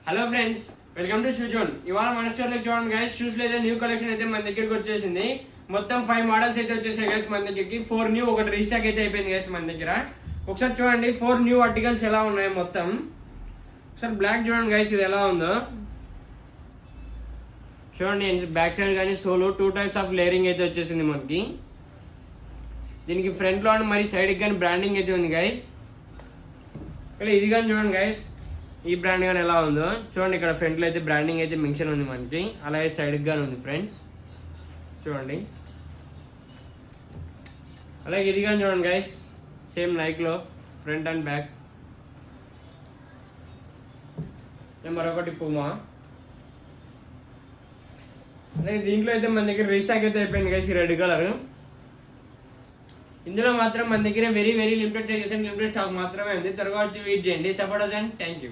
Hello friends, welcome to shoe zone. ఇవాళ మన store లో చూడండి గైస్, షూస్ లో అయితే న్యూ కలెక్షన్ అయితే మన దగ్గరికి వచ్చేసింది. మొత్తం 5 మోడల్స్ అయితే వచ్చేసాయి గైస్ మన దగ్గరికి. 4 న్యూ, ఒకటి రీస్టాక్ అయితే అయిపోయింది గైస్ మన దగ్గర. ఒకసారి చూడండి 4 న్యూ ఆర్టికల్స్ ఎలా ఉన్నాయి మొత్తం. ఒకసారి బ్లాక్ చూడండి గైస్, ఇది ఎలా ఉందో చూడండి. బ్యాక్ సైడ్ కానీ సోలో 2 టైప్స్ ఆఫ్ లేయరింగ్ అయితే వచ్చేసింది మనకి. దీనికి ఫ్రంట్ లో మరి సైడ్ కానీ బ్రాండింగ్ అయితే ఉంది గైస్. ఇది కానీ చూడండి గైస్, ఈ బ్రాండ్ కానీ ఎలా ఉందో చూడండి. ఇక్కడ ఫ్రంట్ లో అయితే బ్రాండింగ్ అయితే మెన్షన్ ఉంది మనకి, అలాగే సైడ్ గానీ ఉంది ఫ్రెండ్స్ చూడండి. అలాగే ఇది కానీ చూడండి గైస్, సేమ్ లైక్ లో ఫ్రంట్ అండ్ బ్యాక్. మరొకటి పూమా. అలాగే దీంట్లో అయితే మన దగ్గర రీస్టాక్ అయితే అయిపోయింది గైస్, ఈ రెడ్ కలర్. ఇందులో మాత్రం మన దగ్గర very limited sizes and limited stock మాత్రమే ఉంది. త్వరగా వచ్చి వెయిట్ చేయండి. Support and thank you.